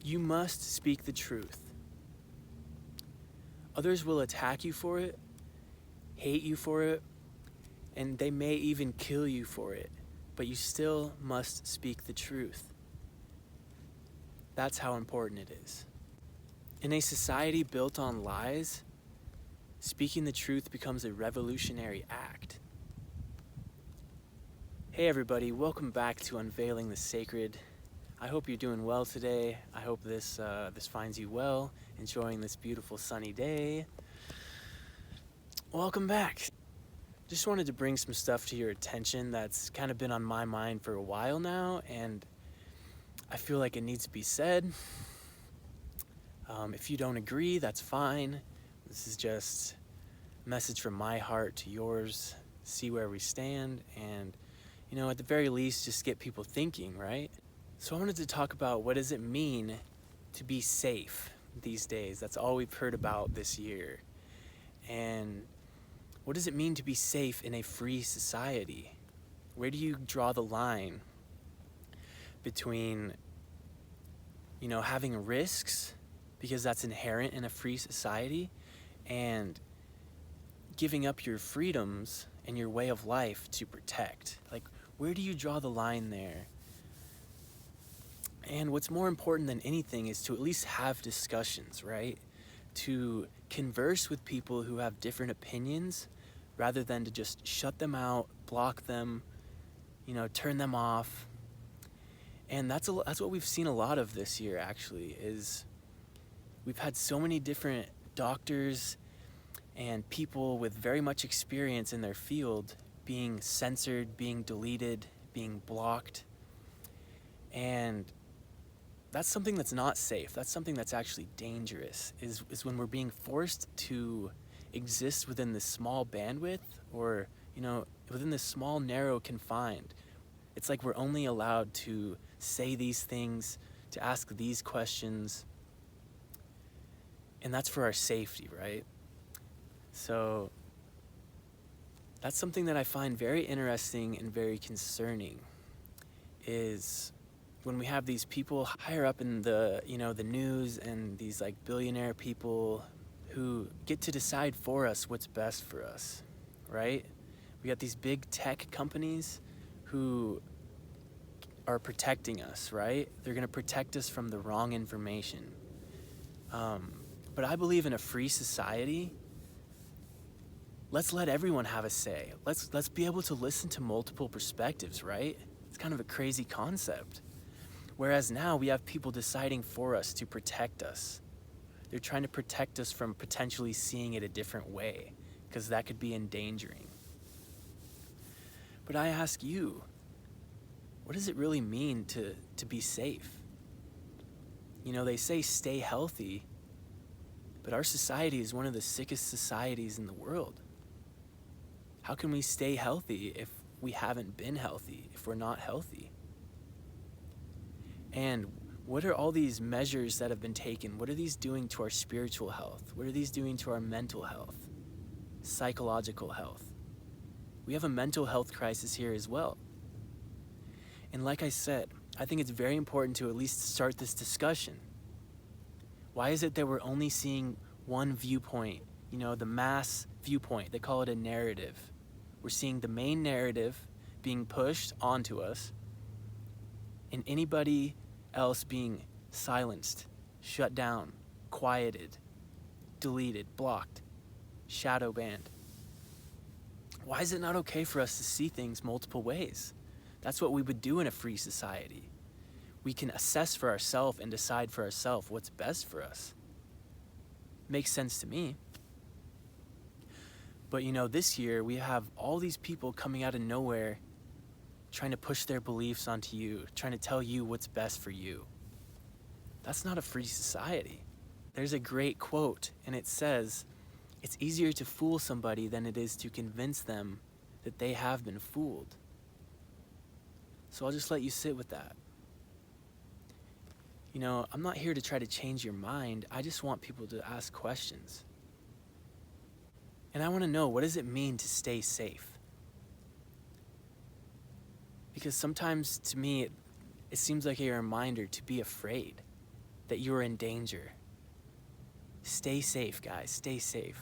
You must speak the truth. Others will attack you for it, hate you for it, and they may even kill you for it, but you still must speak the truth. That's how important it is. In a society built on lies, speaking the truth becomes a revolutionary act. Hey everybody, welcome back to Unveiling the Sacred. I hope you're doing well today. I hope this finds you well, enjoying this beautiful sunny day. Welcome back. Just wanted to bring some stuff to your attention that's kind of been on my mind for a while now, and I feel like it needs to be said. If you don't agree, that's fine. This is just a message from my heart to yours. See where we stand, and at the very least, just get people thinking, right? So I wanted to talk about, what does it mean to be safe these days? That's all we've heard about this year. And what does it mean to be safe in a free society? Where do you draw the line between, having risks, because that's inherent in a free society, and giving up your freedoms and your way of life to protect? Like, where do you draw the line there? And what's more important than anything is to at least have discussions, right? To converse with people who have different opinions, rather than to just shut them out, block them, turn them off. And that's what we've seen a lot of this year, actually, is we've had so many different doctors and people with very much experience in their field being censored, being deleted, being blocked. And that's something that's not safe. That's something that's actually dangerous, is when we're being forced to exist within this small bandwidth, or, within this small, narrow confined. It's like we're only allowed to say these things, to ask these questions, and that's for our safety, right? So that's something that I find very interesting and very concerning, is when we have these people higher up in the news, and these like billionaire people who get to decide for us what's best for us, right? We got these big tech companies who are protecting us, right? They're gonna protect us from the wrong information. But I believe in a free society. Let's let everyone have a say. Let's be able to listen to multiple perspectives, right? It's kind of a crazy concept. Whereas now we have people deciding for us to protect us. They're trying to protect us from potentially seeing it a different way, because that could be endangering. But I ask you, what does it really mean to be safe? They say stay healthy, but our society is one of the sickest societies in the world. How can we stay healthy if we haven't been healthy, if we're not healthy? And what are all these measures that have been taken? What are these doing to our spiritual health? What are these doing to our mental health, psychological health? We have a mental health crisis here as well. And like I said, I think it's very important to at least start this discussion. Why is it that we're only seeing one viewpoint, the mass viewpoint? They call it a narrative. We're seeing the main narrative being pushed onto us, and anybody else being silenced, shut down, quieted, deleted, blocked, shadow banned. Why is it not okay for us to see things multiple ways? That's what we would do in a free society. We can assess for ourselves and decide for ourselves what's best for us. Makes sense to me. But this year we have all these people coming out of nowhere trying to push their beliefs onto you, trying to tell you what's best for you. That's not a free society. There's a great quote, and it says, "It's easier to fool somebody than it is to convince them that they have been fooled." So I'll just let you sit with that. I'm not here to try to change your mind. I just want people to ask questions. And I want to know, what does it mean to stay safe? Because sometimes, to me, it seems like a reminder to be afraid. that you are in danger. Stay safe, guys. Stay safe.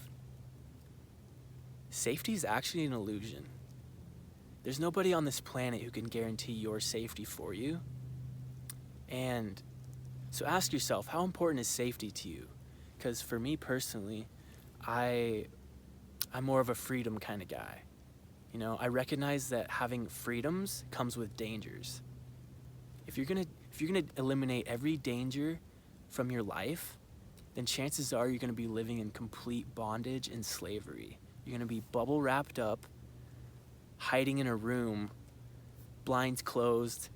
Safety is actually an illusion. There's nobody on this planet who can guarantee your safety for you. And so ask yourself, how important is safety to you? Because for me personally, I'm more of a freedom kind of guy. You know, I recognize that having freedoms comes with dangers. If you're gonna eliminate every danger from your life, then chances are you're gonna be living in complete bondage and slavery. You're gonna be bubble wrapped up, hiding in a room, blinds closed.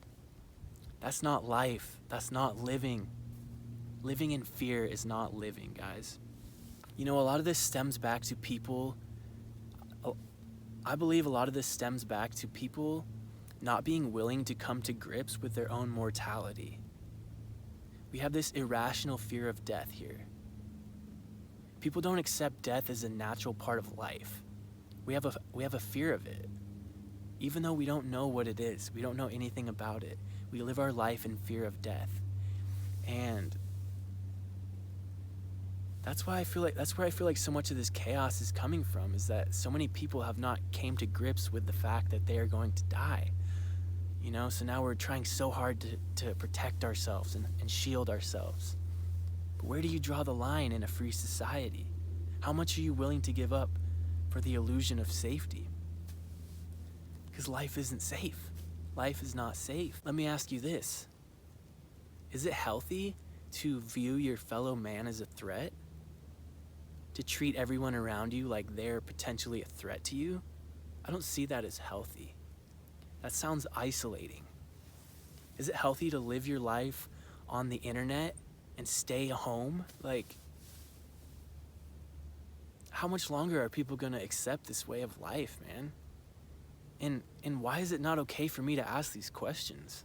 That's not life. That's not living. Living in fear is not living, guys. You know, a lot of this stems back to people. I believe a lot of this stems back to people not being willing to come to grips with their own mortality. We have this irrational fear of death here. People don't accept death as a natural part of life. We have a fear of it. Even though we don't know what it is, we don't know anything about it. We live our life in fear of death. And that's where I feel like so much of this chaos is coming from, is that so many people have not came to grips with the fact that they are going to die. You know, so now we're trying so hard to protect ourselves and shield ourselves. But where do you draw the line in a free society? How much are you willing to give up for the illusion of safety? Because life isn't safe. Life is not safe. Let me ask you this. Is it healthy to view your fellow man as a threat? To treat everyone around you like they're potentially a threat to you? I don't see that as healthy. That sounds isolating. Is it healthy to live your life on the internet and stay home? Like, how much longer are people gonna accept this way of life, man? And why is it not okay for me to ask these questions,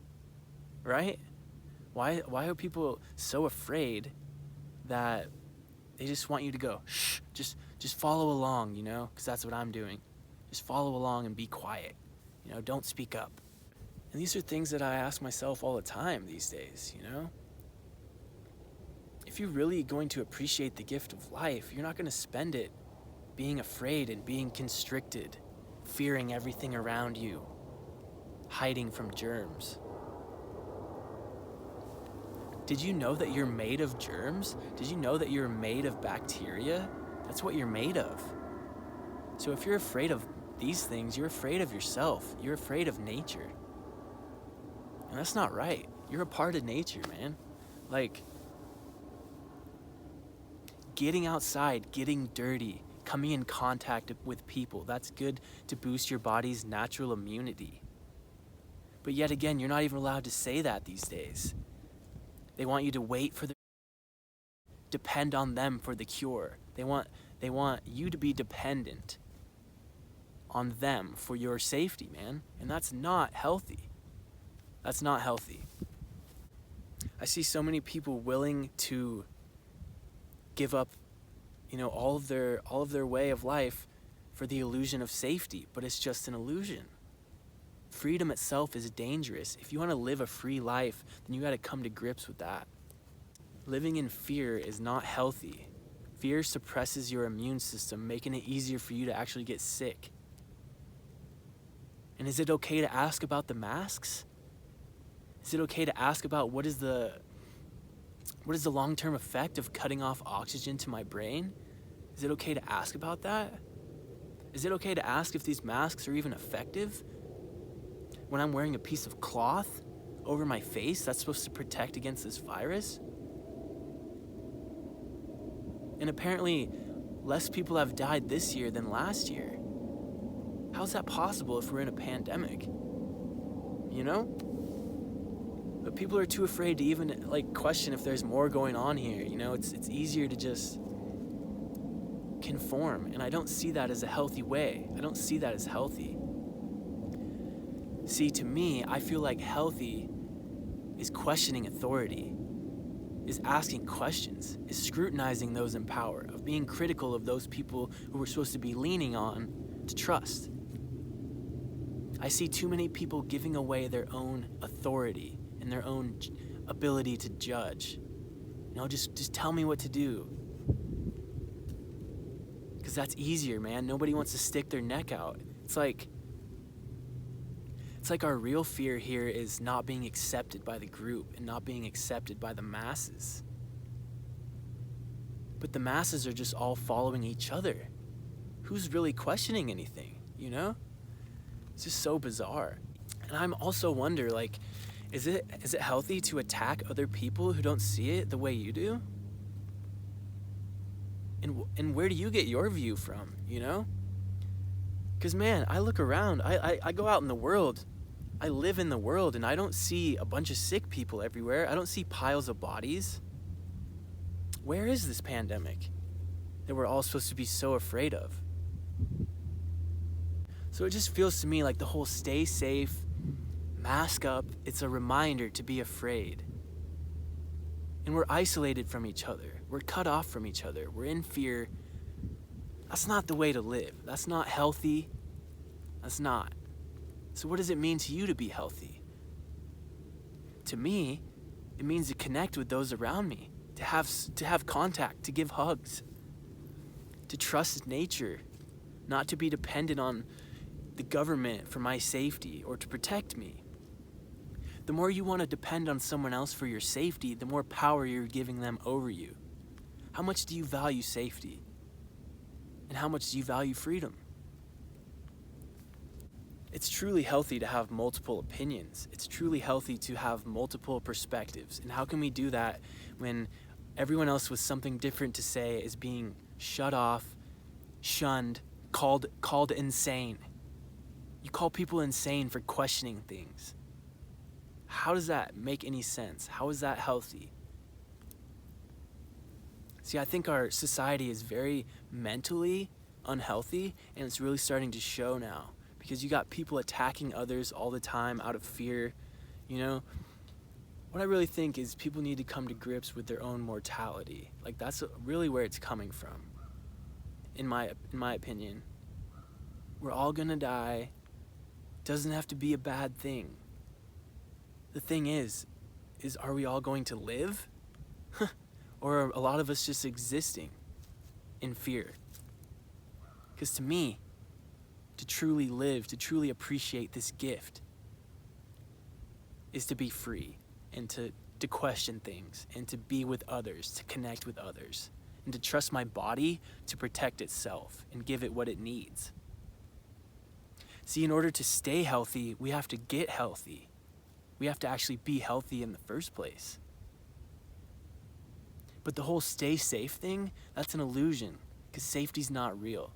right? Why are people so afraid that they just want you to go, shh, just follow along, you know, because that's what I'm doing. Just follow along and be quiet, you know, don't speak up. And these are things that I ask myself all the time these days, you know? If you're really going to appreciate the gift of life, you're not going to spend it being afraid and being constricted, fearing everything around you, hiding from germs. Did you know that you're made of germs? Did you know that you're made of bacteria? That's what you're made of. So if you're afraid of these things, you're afraid of yourself. You're afraid of nature. And that's not right. You're a part of nature, man. Like, getting outside, getting dirty, coming in contact with people, that's good to boost your body's natural immunity. But yet again, you're not even allowed to say that these days. They want you to wait for depend on them for the cure. They want you to be dependent on them for your safety, man. And that's not healthy. That's not healthy. I see so many people willing to give up, you know, all of their way of life for the illusion of safety, but it's just an illusion. Freedom itself is dangerous. If you want to live a free life, then you got to come to grips with that. Living in fear is not healthy. Fear suppresses your immune system, making it easier for you to actually get sick. And is it okay to ask about the masks? Is it okay to ask about what is the long-term effect of cutting off oxygen to my brain? Is it okay to ask about that? Is it okay to ask if these masks are even effective? When I'm wearing a piece of cloth over my face, that's supposed to protect against this virus? And apparently, less people have died this year than last year. How's that possible if we're in a pandemic? You know? But people are too afraid to even question if there's more going on here. You know, it's easier to just conform, and I don't see that as a healthy way. I don't see that as healthy. See, to me, I feel like healthy is questioning authority, is asking questions, is scrutinizing those in power, of being critical of those people who we're supposed to be leaning on to trust. I see too many people giving away their own authority and their own ability to judge Just tell me what to do. Because that's easier, man. Nobody wants to stick their neck out. It's like our real fear here is not being accepted by the group and not being accepted by the masses. But the masses are just all following each other. Who's really questioning anything, you know? It's just so bizarre. And I'm also wonder, like, is it healthy to attack other people who don't see it the way you do? And where do you get your view from, you know? Because, man, I look around. I go out in the world. I live in the world, and I don't see a bunch of sick people everywhere. I don't see piles of bodies. Where is this pandemic that we're all supposed to be so afraid of? So it just feels to me like the whole stay safe, mask up, it's a reminder to be afraid. And we're isolated from each other. We're cut off from each other. We're in fear. That's not the way to live. That's not healthy. That's not. So what does it mean to you to be healthy? To me, it means to connect with those around me, to have contact, to give hugs, to trust nature, not to be dependent on the government for my safety or to protect me. The more you want to depend on someone else for your safety, the more power you're giving them over you. How much do you value safety? And how much do you value freedom? It's truly healthy to have multiple opinions. It's truly healthy to have multiple perspectives. And how can we do that when everyone else with something different to say is being shut off, shunned, called insane? You call people insane for questioning things. How does that make any sense? How is that healthy? See, I think our society is very mentally unhealthy, and it's really starting to show now. Because you got people attacking others all the time out of fear, you know? What I really think is people need to come to grips with their own mortality. Like, that's really where it's coming from, in my opinion. We're all gonna die. Doesn't have to be a bad thing. The thing is are we all going to live? Or are a lot of us just existing in fear? Because to me, to truly live, to truly appreciate this gift, is to be free and to question things and to be with others, to connect with others, and to trust my body to protect itself and give it what it needs. See, in order to stay healthy, we have to get healthy. We have to actually be healthy in the first place. But the whole stay safe thing, that's an illusion, because safety's not real.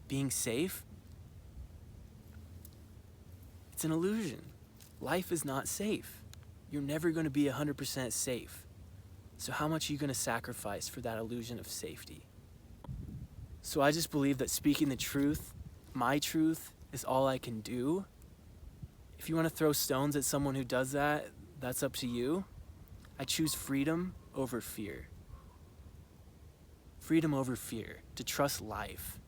Being safe, it's an illusion. Life is not safe. You're never going to be 100% safe. So how much are you going to sacrifice for that illusion of safety? So I just believe that speaking the truth, my truth, is all I can do. If you want to throw stones at someone who does that, that's up to you. I choose freedom over fear. Freedom over fear, to trust life.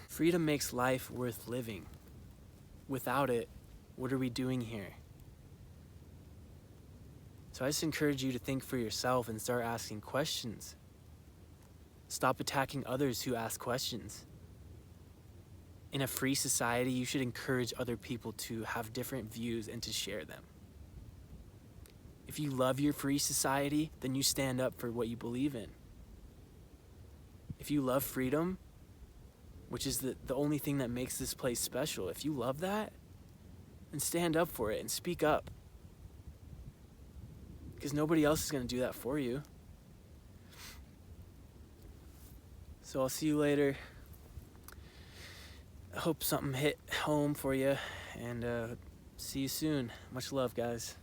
Freedom makes life worth living. Without it, what are we doing here? So I just encourage you to think for yourself and start asking questions. Stop attacking others who ask questions. In a free society, you should encourage other people to have different views and to share them. If you love your free society, then you stand up for what you believe in. If you love freedom, which is the only thing that makes this place special, if you love that, then stand up for it and speak up. Because nobody else is going to do that for you. So I'll see you later. I hope something hit home for you, and see you soon. Much love, guys.